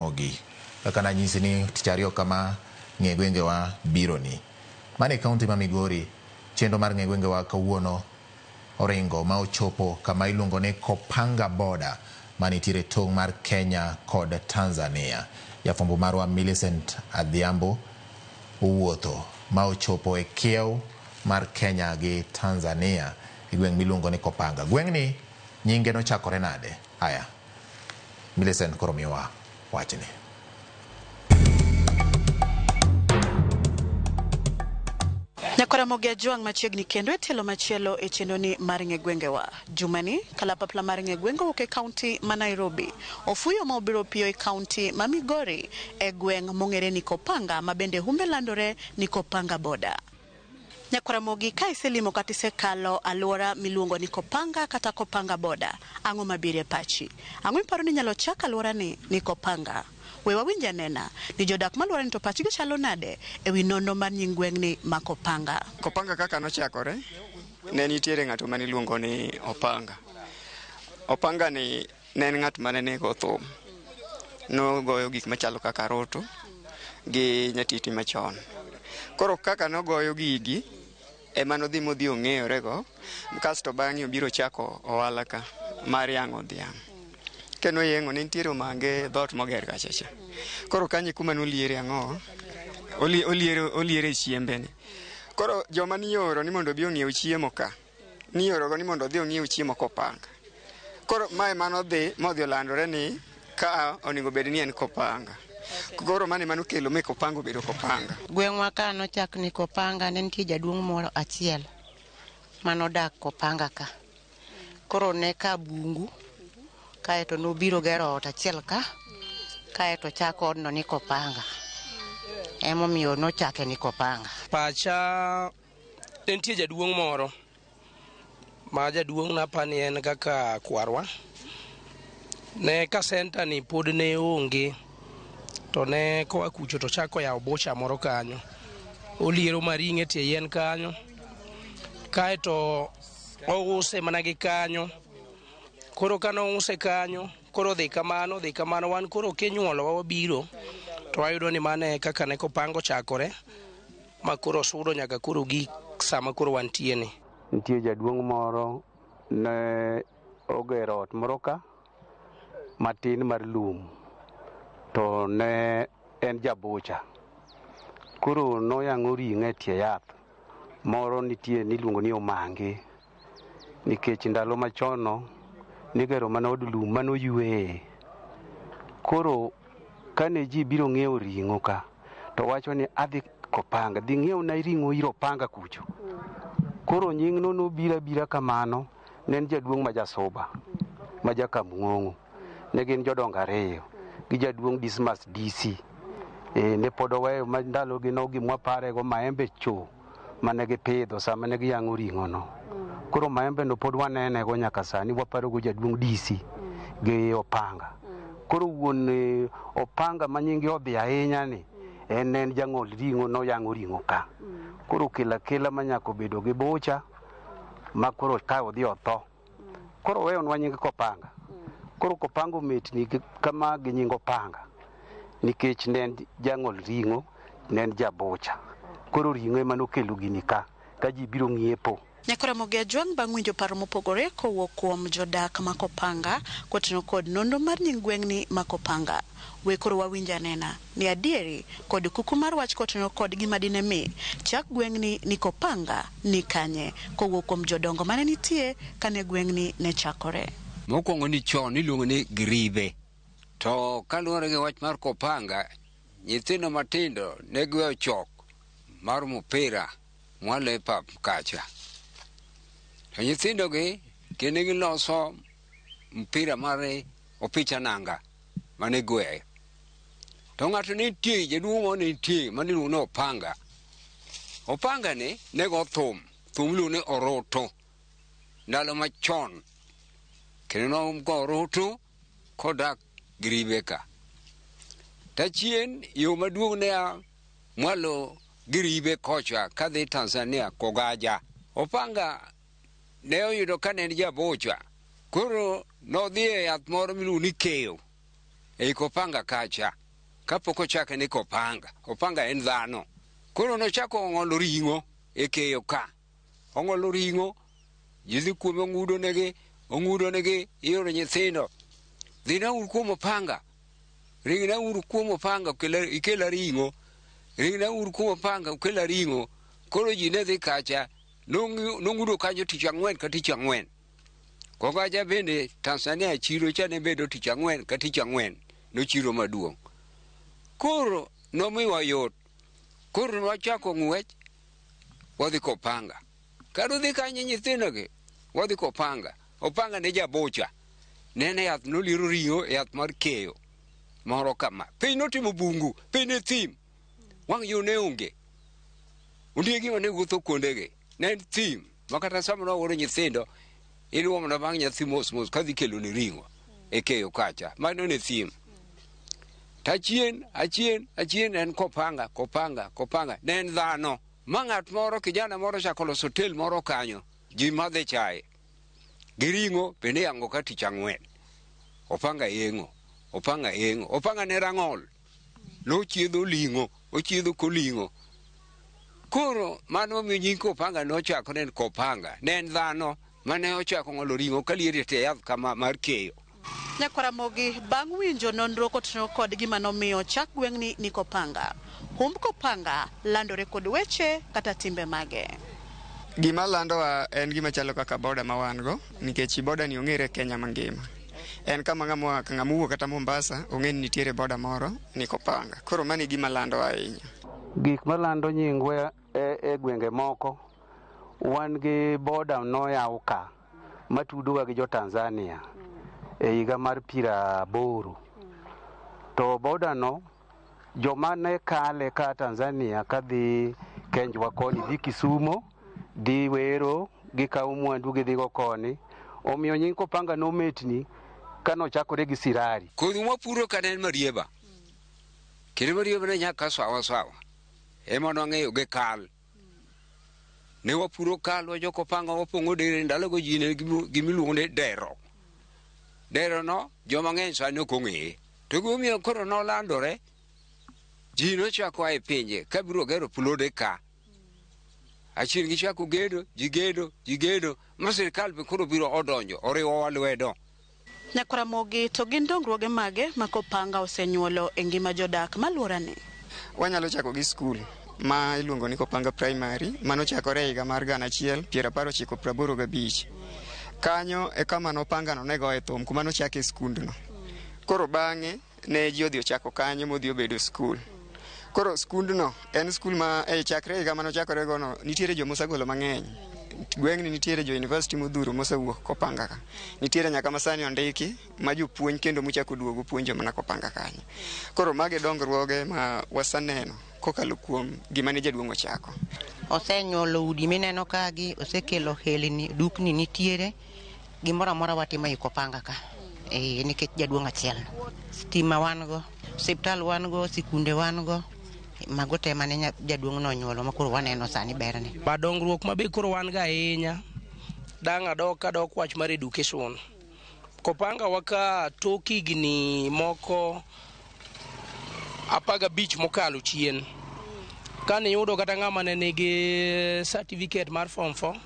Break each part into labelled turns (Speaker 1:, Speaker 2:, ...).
Speaker 1: Ogi. Kana nyisi ni tichario kama ngegwenge wa bironi. Mane kaunti ma Migori, chendo mar ngegwenge wa kawuono oringo ma ochopo kama iluongo ni Kopanga border manitiere tong' mar Kenya kod Tanzania. Jafwambo marwa Millicent Adhiambo owuotho ma ochopo e kiew mar Kenya gi Tanzania e gweng' miluongo ni Kopanga. Gweng'ni nyinge nochakore nade? Haya, Millicent koro miwa wachni.
Speaker 2: Nyakora mogia juang machiegni kendo e telo machielo e chendoni mar ngegwengewa. Jumani kalapapla mar ngegwengo ke kaunti ma Nairobi. Ofuyo ma obiro piyo e kaunti ma Migori e gweng' mong'ere ni Kopanga ma bende humbe landore ni Kopanga border. Nyakora mogi ka iselimo kata isekalo aluora miluongo ni Kopanga kata Kopanga border. Ang'o mabire pachi? Ang'o iparo ni nyalo chak aluora ni Kopanga? We wawinja nena ni jodak maluora ni to pachi gi chalo nade e wi nono mar nyingweng' ni ma Kopanga.
Speaker 3: Kopanga kaka nochakore ne nitiere ng'ato mane iluongo ni Opanga. Opanga ni ne en ng'at mane nego thum. Nogoyo gik machalo kaka roto gi nyatiti machon. Koro kaka nogoyo gigi ema nodhi modhi ong'eyorego, kasto bang'e obiro chako ohala ka mar yang'o dhiang'. Keno yengo ne nitiere mange dhot moger kachacha. Koro kanyo kuma noliere ang'o? Oliere chiembe ni. Koro joma nioro ni mondo obi ong'iew chiemo ka. Nioro go ni mondo odhi ong'iew chiemo Kopanga. Koro mae mano dhi modhi olandore ni ka oningo bed ni en Kopanga. Koro mane mano kelo me Kopanga bedo Kopanga.
Speaker 4: Gweng'wa ka nochak ni Kopanga ne nitie jaduong' moro achiel manodak Kopanga ka. Koro ne ka bungu kaeto nobiro gero ot achiel ka kaeto chako odno ni Kopanga. Emomiyo nochake ni Kopanga.
Speaker 5: Pacha nitie jaduong' moro ma jaduong' napani en kaka kwarwa. Ne ka senta ni pod ne onge to ne koa kucho to chako yawo bocha moro kanyo. Oliero maring'e tie yien kanyo. Kaeto ouse mana gi kanyo. Koro kano use kanyo, koro dhi kamano wan koro kenyuolo wabiro to wayudo ni mane kaka ne Kopanga chakore ma koro sudo nyaka koro gi sama koro wantie ni.
Speaker 6: Nitie jaduong' moro ne ogero ot moro ka matin mar lum to ne en jabocha. Koro noyang'o ring'e tie yath moro nitie niluongo ni omange, nikech ndalo machono nigero mana od lum manoywe. Koro kane ji biro ng'iewo ring'o ka to wacho ni adhi Kopanga dhi ng'iew na ring'o ir Opanga kucho. Koro nying no nobira bira kamano, ne en jaduong' ma Jasuba ma Jakamng'ong'o. Ne gin jodongo ariyo gi jaduong' Dismas DC. Ne pod oweyo ma ndalo gi no gimwa parego maembe cho mane gipidho sama ne giyang'o ring'o no. Koro maembe no pod wanene go nyaka sani, waparo go jaduong' DC gi Opanga. Koro wuon Opanga ma nyinge odhi ahinya ni en jang'ol ring'o, noyang'o ring'o ka. Koro kela manyako bedo gi bocha ma koro ka odhi otho. Koro weyonwa nying Kopanga. Koro Kopanga ometni kama gi nying Opanga nikech ne en jang'ol ring'o, ne en jabocha. Koro ring'o ema nokelo gini ka ji biro ng'iepo.
Speaker 2: Nyakora mogia juang bang' winjo paro mopogore kowuok kuom jodak ma Kopanga kotenore kod nonro mar nyingweng'ni ma Kopanga. We koro wawinja nena ni adieri kod kuku mar wach kotenore kod gima dine mi chak gweng'ni ni Kopanga ni kanye kowuok kuom jodongo mane nitie kane gweng'ni ne chakore.
Speaker 7: Mokwongo ni chon iluongo ni Gribe. To kaluwore gi wach mar Kopanga, nyithindo matindo ne gweyo chok mar mupira mwalo e pap kacha. To nyithindo gi kendo giloso mpira mar opicha nanga mane gweyo. To ng'ato ne nitie, jaduong' moro ne nitie mane iluongo ni Opanga. Opanga ni ne go thum iluongo ni oroto ndalo machon. Kendo nogo oroto kodak Gribe ka. Tachien yo maduong' ne mwalo Gribe kocha kadhi Tanzania Kogaja. Opanga ne oyudo ka ne en jabocha. Koro nodhi e yath moro miluongo ni keyo. e Kopanga kacha kapok ochake ni Kopanga. Opanga en dhano. Koro nochako ong'olo ring'o e keyo ka. Ong'olo ring'o, jidhi kuome ong'udo negi ioro nyithindo. Dhina uru kuom Opanga. Ringna uru kuom Opanga ikela ring'o. Ringna uru kuom Opanga ukela ring'o. Koro ji ne dhi kacha nong'udo kanyo tich ang'wen ka tich ang'wen. Kokacha bende Tanzania chiro cha ne bedo tich ang'wen ka tich ang'wen. No chiro maduong'. Koro nomiwa yot. Koro nwachako ng'wech wadhi Kopanga. Kado dhi kanye nyithindogi wadhi Kopanga. Opanga ne jabocha. Nene yath noliero ring'o yath mar keyo. Moro kama. Piny notimo bungu. Piny ne thim. Wang' yo ne onge. Undiegi mane wuotho kuondege. Ne en thim. Makata sama nooro nyithindo. Iluwo mana bang' nyathi mos kadhi kelo ni ring'o. E keyo kacha. Mano ne thim. Tachien en Kopanga. Ne en dhano. Ma ng'at moro kijana moro chako loso hotel moro kanyo. Ji madhe chae. Gi ring'o bende yango ka tich ang'wen. Opanga yeng'o. Opanga ne rang'ol. Nochiedho ling'o. Ochiedho koling'o. Koro mano miyo nying Kopanga nochako ne Kopanga. Ne en dhano mane ochako ng'olo ring'o kaliere te yath kama mar keyo.
Speaker 2: Nyakwaramogi bang' winjo nonro kotenore kod gima nomiyo chak gweng'ni ni Kopanga. Humb Kopanga landore kod weche kata timbe mage.
Speaker 3: Gima landowa en gima chalo kaka boda ma wan go, nikech boda ni ong'ere Kenya mangima. En kama ng'ama wuok kata Mombasa ong'e ni nitiere boda moro ni Kopanga. Koro mani gima landowa ahinya.
Speaker 6: Gik malando nyingwe e gwenge moko, wan gi boda noyaw ka matudowa gi jo Tanzania e higa mar 80. To boda no joma ne kale ka Tanzania kadhi Kenjwa koni, dhi Kisumo, dhi Wero, gikawo mwandu gidhigo koni. Omiyo nying Kopanga nometni kanochakore gi Sirari.
Speaker 7: Kodhi mwapuro kane en marieba. Kendo marieba ne nyaka sawa. Ema nwang'eyo gi kal. Ne wapuro kal wa jo Kopanga wapong'o dere ndalogo ji ne gimiluongo ni dero. Dero no joma ng'eny sani ok ong'eye. To gimomiyo koro nolandore, ji nochako ae pinje ka biro gero pulode ka. Achiel gichako gedo, ji gedo, ma sirkal be koro biro odonjo, oriwowa lwedo.
Speaker 2: Nyakwaramogi to gin dongruoge mage ma Kopanga osenyuolo e ngima jodak maluorani.
Speaker 3: Wanyalo chako gi skul ma iluongo ni Kopanga Primary, mano chakore higa mar 1985. Kanyo e kama nopanga no nego e thum kuma nochake skundno. Koro bang'e ne ji odhi ochako kanyo modhi obedo skul. Koro skundno en skul ma chakre higa mano chakore gono nitiere jo mosagolo mang'eny. Gweng'ni nitiere jo university modhuro mosewuok Kopanga ka. Nitiere nyaka masani ondiki ma jopuonj kendo muchako duogo puonjo mana Kopanga kanyo. Koro mage dongruoge ma wasaneno kokalo kuom gima ne jaduong' ochako.
Speaker 4: Osenyuolo udi mineno kagi, osekelo helni, dukni nitiere, gimoro amora watimo e Kopanga ka. Nikech jaduong' achiel. Stima wan go, osiptal wan go, sikunde wan go. Mago te mane jaduong' nonyuolo ma koro waneno sani berne.
Speaker 5: Ba dongruok mabe koro wan ga ahinya. Dang' adok wach mar education. Kopanga waka tok higni moko 15 mokalo chien. Kane yudo kata ng'ama ne nigi certificate mar form 4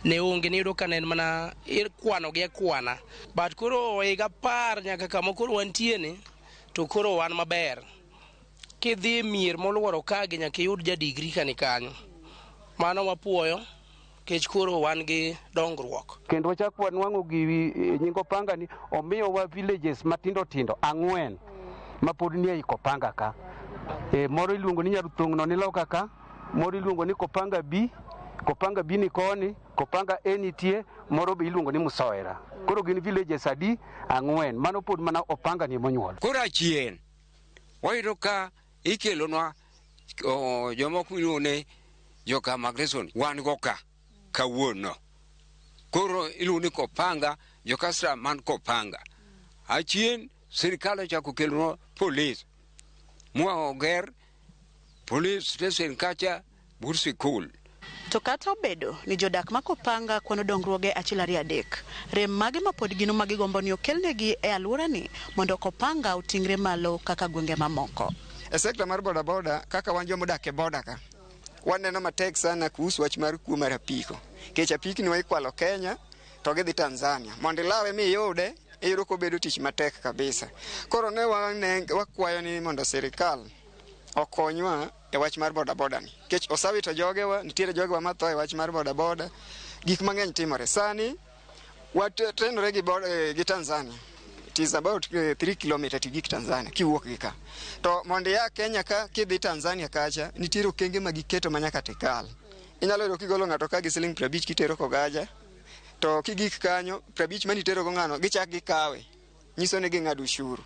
Speaker 5: ne onge, ni yudo ka ne mana kwano gi kwana. But koro higa 10 nyaka kama koro wantie ni to koro wan maber. Kidhi mier moluoro kagi nyaka yud ja degree kani kanyo. Mano wapuoyo kech koro wan gi dongruok.
Speaker 6: Kendo wachak wanwang'o gi nying Kopanga ni omiyo wa villages matindo 4 ma pod nie i Kopanga ka. Moro iluongo ni Nyaruthong'no ni loka ka, moro iluongo ni Kopanga B ni koni, Kopanga A nitie, moro be iluongo ni Musoera. Koro gin villages 4, mano pod mana Opanga ni monyuol.
Speaker 7: Koro achien wayudo ka ikelonwa jomoko iluone joka Magreson wan go ka kawuono. Koro iluongo ni Kopanga, jokasra man Kopanga. Achien sirkal ochako kelonwa police. Mua oger police station kacha bur sikul.
Speaker 2: To kata obedo ni jodak ma Kopanga kwano dongruoge achiel ariyo adek, rem mage ma pod gino magigombo ni okelnegi e alworani mondo Kopanga otingre malo kaka gwenge mamoko.
Speaker 3: E sekta mar bodaboda kaka wan joma odak e boda ka, waneno matek sana kuhusu wach mar kuo mar apiko. Kech apikni wa ikwalo Kenya to gidhi Tanzania. Mondo ilawe miyude, iyudo kobedo tich matek kabisa. Koro ne wakwayo ni mondo sirikal okonywa e wach mar bodaboda ni. Kech osawito jogewa, nitiere jogewa matho e wach mar bodaboda. Gik mang'eny timore sani, watrenore gi Tanzania. It is about 3 kilometers to gik Tanzania, kiwuok gi ka. To mondo ya Kenya ka kidhi Tanzania kacha, nitiere okenge magiketo manyaka tikal. Inyalo yudo kigolo ng'ato ka gi siling 50 kitero Kogaja, to kigik kanyo 50 manitero go ng'ano gichak gikawe. Nyiso ni ging'ado ushuru.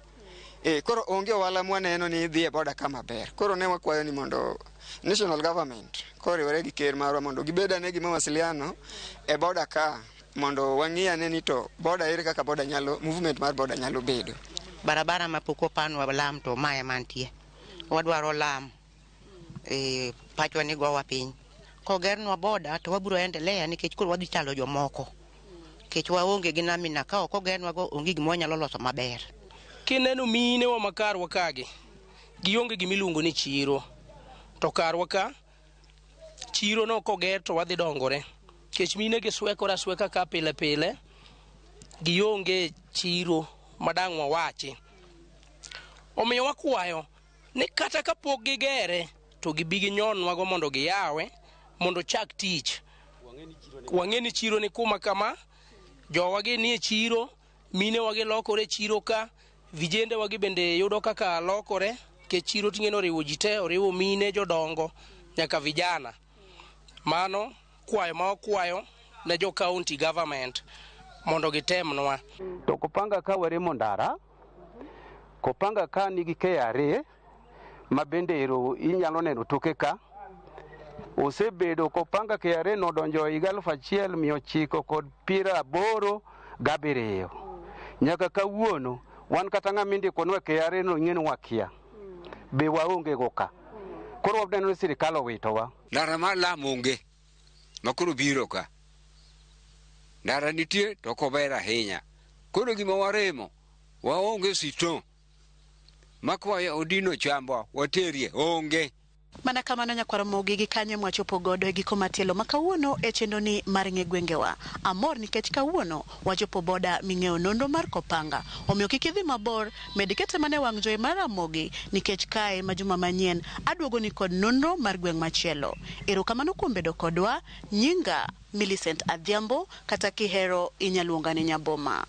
Speaker 3: Koro onge wala mwaneno ni dhi e boda kama ber. Koro ne wakwayo ni mondo national government koriwore gi ker marwa mondo gibedane gi mawasiliano e boda ka mondo wang'iyane ni to boda ere kaka boda nyalo movement mar boda nyalo bedo.
Speaker 4: Barabara mapoko panwa lam to maya mantie. Wadwaro lam pachwa ni gowa piny. Kogernwa boda to wabiro endelea nikech koro wadhi chalo jomoko. Kech waonge gi namina ka ok ogernwa go onge gimo nyalo loso maber.
Speaker 5: Kineno mine wa makarwa kagi gionge gimiluongo ni chiro, to karwa ka chiro no koger to wadhi dongore. Kech mine gi sweka ka pile pile gionge chiro madang' wawachi. Omiyo wakwayo ni kata kapok gigere to gibigi nyonwa go mondo giyawe mondo chak tich. Wang'eni chiro ni kuma kama, jowa gi nie chiro, mine wagi lokore chiro ka, vijende wagi bende yudo kaka lokore, ke chiro ting'eno oriwo jite, oriwo mine, jodongo, nyaka vijana. Mano kwayo ma okwayo ne jo county government mondo gitemnwa.
Speaker 6: To Kopanga ka waremo ndara, Kopanga ka nigi KRA, ma bende inyalo neno toke ka. Osebedo Kopanga KRA nodonjo higa 1987. Nyaka kawuono wan kata ng'ama indikonwa KRA no ng'en wakia. Be waonge go ka. Koro wadeno ni sirikal owitowa.
Speaker 7: Ndara mar lam onge makoro biro ka. Ndara nitie to kober ahinya. Koro gima waremo waonge sito. Makwayo odino chambwa waterie onge.
Speaker 2: Mana kamano nyakwara mogi gi kanye mwachopo godo e giko matielo makawuono e chendo ni mar ng'e gwengewa. Amor nikech kawuono wachopo boda ming'eyo nondo mar Kopanga. Omiyo kik idhi mabor, medikete mane wang' joy mar Ramogi nikech kae majuma manyien aduogo ni kod nondo mar gweng' machielo. Erokamano kuom bedo kodwa, nyinga Millicent Adhiambo kata kihero inyaluonga ni Nyaboma.